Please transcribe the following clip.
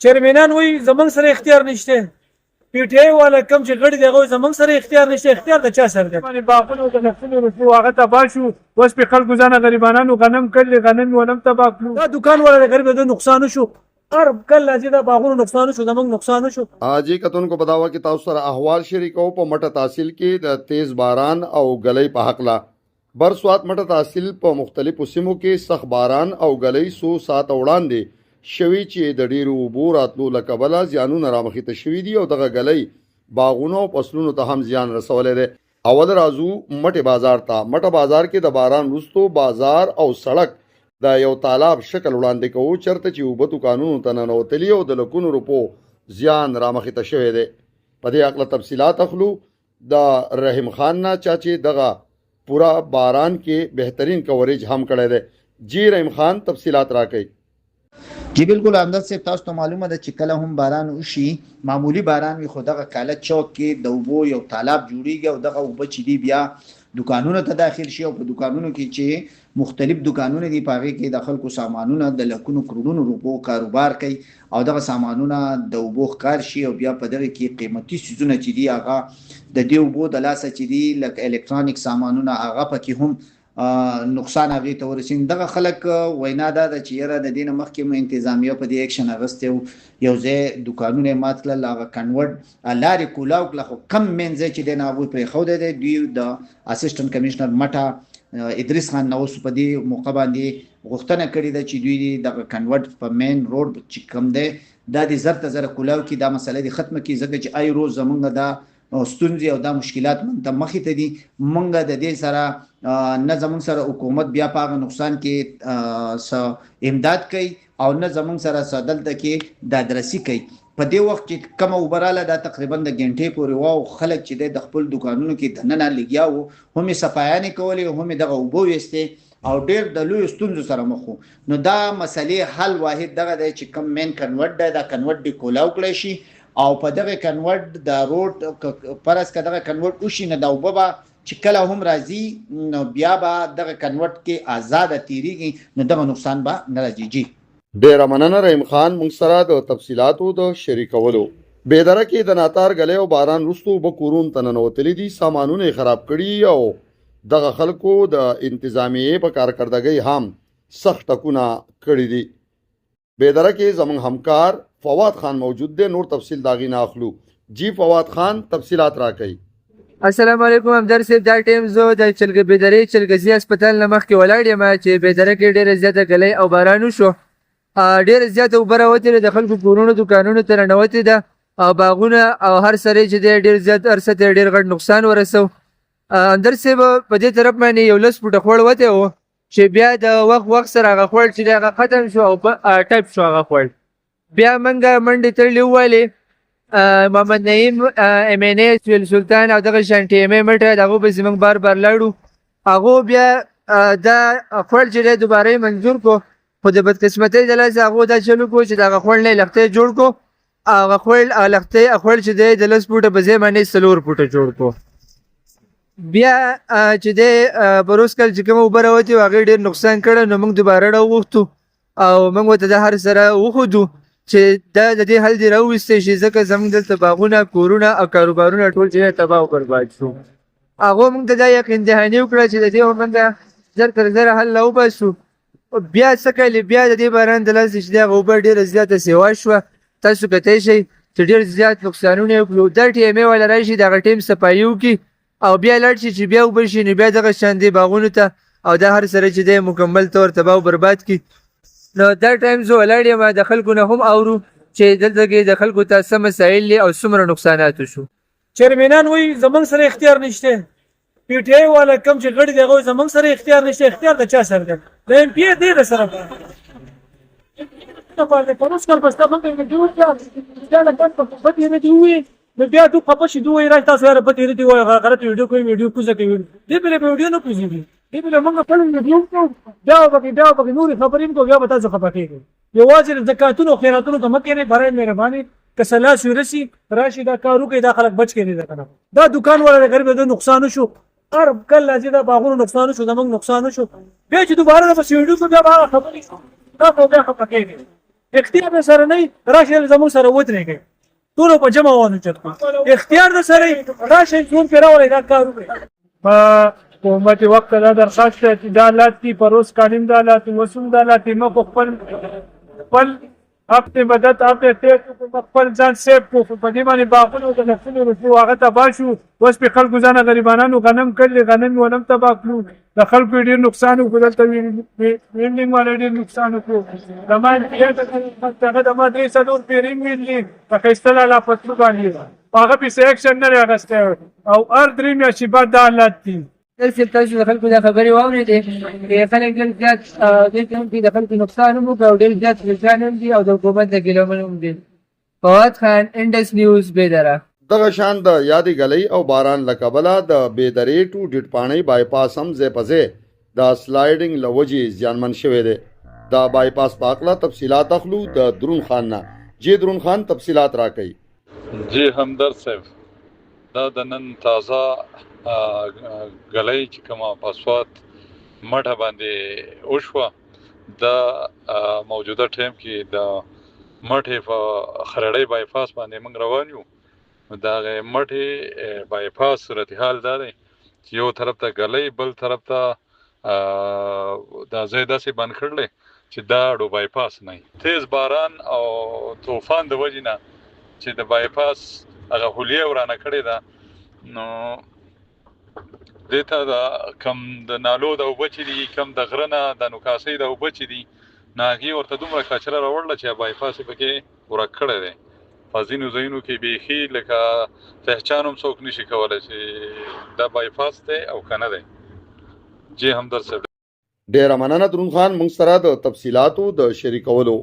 چیرمنان وایي زمونږ سره اختیار نشته، پی ټی آی والا کم چې غړي دي هغوی زمونږ سره اختیار نشته. اختیار د چا سره دی؟ باغونه د نفسونو رسو هغه تباه شو، اوس پې خلکو ځانه غریبانانو غنم کړلې، غنم یې ونم تباه کړو. دا دوکان والا د غریب د نقصان شو، هر کله چې دا باغونو نقصان شو زمونږ نقصان شو. حاجی کتونکو بداوا کې تاسو سره احوال شریکو په مټه تحصیل کې د تیز باران او غلۍ په حقله. برسوات مټه تحصیل په مختلفو سیمو کې سخت باران او غلۍ 100 ساعت وړاندې شوي چې د ډیرو اوبو راتلو له کبله زیانونه رامخې ته شوي دي او دغه غلۍ باغونو او فصلونو ته هم زیان رسولی دی. اول راځو مټې بازار ته. مټه بازار کې د باران وروستو بازار او سړک د یو تالاب شکل وړاندې کوو چرته چې اوبه دوکانونو ته ننوتلي او د لکونو روپو زیان رامخې ته شوی دی. په دې هکله تفصیلات اخلو د رحیم خان نه، چا چې دغه پورا باران کې بهترین کوریج هم کړی دی. جی رحیم خان تفصیلات راکړئ. جی بالکل امداد صاحب، تاسو ته معلومه ده چې کله هم باران وشي، معمولی باران وي، خو دغه کاله چوک کې د اوبو یو تالاب جوړیږي او دغه اوبه چې دي بیا دکانونو ته داخل شي او په دکانونو کې چې مختلف دکانونه دي په هغې کې د خلکو سامانونه د لکونو کرونو روپو کاروبار کوي او دغه سامانونه د اوبو ښکار شي او بیا په دغه کې قیمتي څیزونه چې دي هغه د دې اوبو د لاسه چې دي لکه الکترونیک سامانونه هغه پکې هم نقصان هغې ته ورسېږي. دغه خلک وینا دا ده چې یاره د دې نه مخکې مو انتظامیه په دې اکشن اخیستی و، یو ځای دوکانونه یې مات کړل، هغه کنورټ لارې کولاو کړله، خو کم مین ځای چې دی نه هغوی پرېښودی دی. دوی د اسسټنټ کمیشنر مټه ادریس خان نه اوس په دې موقع باندې غوښتنه کړې ده چې دوی دغه کنورټ په مین روډ چې کوم دی دا د زر ته زره کولاو کړي، دا مسله دې ختمه کړي، ځکه چې ای روز زمونږ دا ستونزې او دا مشکلات موږ ته مخې ته دي. موږ د دې سره نه زمونږ سره حکومت بیا په هغه نقصان کې امداد کوي او نه زمونږ سره دلته کې دادرسي کوي. په دې وخت چې کومه اوبه راله دا تقریبا د ګنټې پورې وه او خلک چې دی د خپل دوکانونو کې دننه لګیا وو، هم یې صفایانې کولې، هم یې دغه اوبه ویستې او ډېر د لویو ستونزو سره مخ وو. نو دا مسلې حل واحد دغه دی چې کوم مین کنورټ دی دا کنورټ دې کولاو کړی شي او په دغه کنورټ د روډ پرس که دغه کنورټ وشي نه د اوبه به چې کله هم راځي نو بیا به دغه کنورټ کې آزاده تیریږي، نو دغه نقصان به نه راځي. جی ډیره مننه رحیم خان موږ سره د تفصیلاتو د شریکولو. بیدره کې د ناتار غلۍ او باران وروستو اوبه کورونو ته ننوتلي دي، سامانونه یې خراب کړي او دغه خلکو د انتظامیې په کارکردګۍ هم سخت ټکونه کړي دي. بیدره کې زموږ همکار فواد خان موجود دی، نور تفصیل داغي نه اخلو. جی فواد خان تفصیلات راکړئ. السلام علیکم همدار صاحب، دا ټیم زه د بیدرې چلګزي هسپتال نه مخکې ولاړ یم چې بیدره کې ډېره زیاته غلۍ او باران وشو، ډېره زیاته اوبه راوتې د خلکو کورونو دوکانونو ته رانوتې ده او باغونه او هر سړی چې دی ډېر زیات هر څه ته ډېر غټ نقصان ورسو. همدار صاحب په دې طرف باندې یو 10 فوټه خوړ وتی و چې بیا د وخت سره هغه خوړ چې دی هغه ختم شو او ټایپ شو هغه خوړ. بیا موږ منډې تړلې وویلې محمد نعیم ام ان ای سویل سلطان او دغه شانټي ام ای مټه د هغو پسې موږ بار بار لاړو. هغو بیا دا خوړ چې دی دوباره یې منظور کو، خو د بدقسمتۍ د لاسه هغو دا چلو کو چې د هغه خوړ نه یې لښتی جوړ کو. هغه خوړ چې دی د 10 فوټه په ځای باندې 4 فوټه جوړ کو. بیا چې دی بروس کال چې کومه اوبه راوتې وه هغې ډېر نقصان کړی، نو موږ دوباره راوغوښتو او موږ ورته دا هر سره وښودو چې دا د دې حل دې راوویستی شي، ځکه زموږ دلته باغونه کورونه او کاروبارونه ټول چې تباه او برباد شو. هغو موږ ته دا یقین دهاني وکړه چې د دې موږ زر تر زره حل راوباسو. بیا څه کولی، بیا د دې باران د لاسه چې دی هغه اوبه ډېره زیاته سیوا شوه. تاسو کتی شئ چې ډېر زیات نقصانونه یې وکړو. دا ټي ام ای والا راشي د هغه ټیم صفایي وکړي او بیا لاړ شي چې بیا اوبه شي، نو بیا دغه شان دی باغونو ته او دا هر سره چې دی مکمل طور تباه او برباد کړي. نو دا ټایم زه ولاړ یم د خلکو نه هم اورو چې دلته کې د خلکو ته څه مسایل دي او څومره نقصانات وشو. چیرمنان وایي زمونږ سره اختیار نشته، پی ټی آی والا کم چې غړي دي هغوی زمونږ سره اختیار نشته. اختیار د چا سره دی؟ د ایم پی ای دی د سره پروس کال بسته موږ ویډیو کړه دا له کټ په پټ یې نه دی ووایي، نو بیا تو خفه شي، دوی وایي راځه تاسو یاره پټ یې نه دی وایي غلط ویډیو کوي، ویډیو کوزه کوي. دې بلې په ویډیو نه کوزېږي، دې بلې موږ خپل ویډیو کوو، بیا پکې نورې خبرې کوو، بیا به تاسو خفه کېږئ. یوازې د زکاتونو او خیراتونو ته مه کښېنئ، برای مهرباني که سلاس ورسي راشي دا کار وکړئ، دا خلک بچ کړي. ده کنه دا دوکان والا د غریب د نقصان وشو، هر کله چې دا باغونو نقصان وشو، زموږ نقصان وشو، بیا چې دوباره دپسې ویډیو کوو بیا به هغه خبرې دا خو بیا خفه کېږي. اختیار سره نه راشي زموږ سره ودرېږي ټول په جمع وانه چت کو اختیار در سره راشي ټول پیراولې دا کار وکړي حکومت وقت دا درخواست ہے چې دا حالات کی پروس قانون دا حالات وسوم دا حالات ما خپل اپنے مدد اپنے تیز خپل ځان سیب کو په دې باندې باغونو د نفسونو رسو هغه تباه شو اوس په خلکو ځان غریبانو غنم کړل غنم ونم تباه کړو د خلکو ډیر نقصان وکړل ته وینډینګ باندې ډیر نقصان وکړو د ما هغه د ما درې څلور پیرینګ ویلې په خستله لا پتلو باندې هغه په اکشن نه راغسته او ار درې میاشتې بعد دا حالات دي دلته تاسو د خلکو د خبرې واورېدې خلک ډېر زیات دې ټیم کې د خلکو نقصان هم وکړ او ډېر زیات ویجان هم دي او د حکومت د ګیلمن هم دي فواد خان انډس نیوز بیدره دغه شان د یادې غلۍ او باران له کبله د بیدرې ټو ډیټ پاڼۍ بایپاس هم ځای په ځای د سلایډینګ له وجې زیانمن شوی دی د بایپاس په هکله تفصیلات اخلو د درون خان نه جی درون خان تفصیلات راکوي جی همدرد صاحب دا د نن تازه غلۍ چې کومه په سوات مټه باندې وشوه د موجوده ټایم کې د مټې په خرړۍ بایپاس باندې موږ روان یو د هغې مټې بایپاس صورتحال دا دی چې یو طرف ته غلۍ بل طرف ته دا ځای داسې بند کړلی چې دا اډو بایپاس نه تیز باران او طوفان د وجې نه چې د بایپاس هغه حلیه ورانه کړې ده نو دیتا دا کم د نالو د اوبه چې دي کم د غره نه د نوکاسۍ د اوبه چې دي نو هغې ورته دومره کچره راوړله چې بایپاس یې پکې ورک کړی دی په ځینو ځایونو کې بیخي لکه پهچان هم څوک نشي کولی چې دا بایپاس دی او که نه دی جی همدرد صاحب ډیره مننه درون خان موږ سره د تفصیلاتو د شریکولو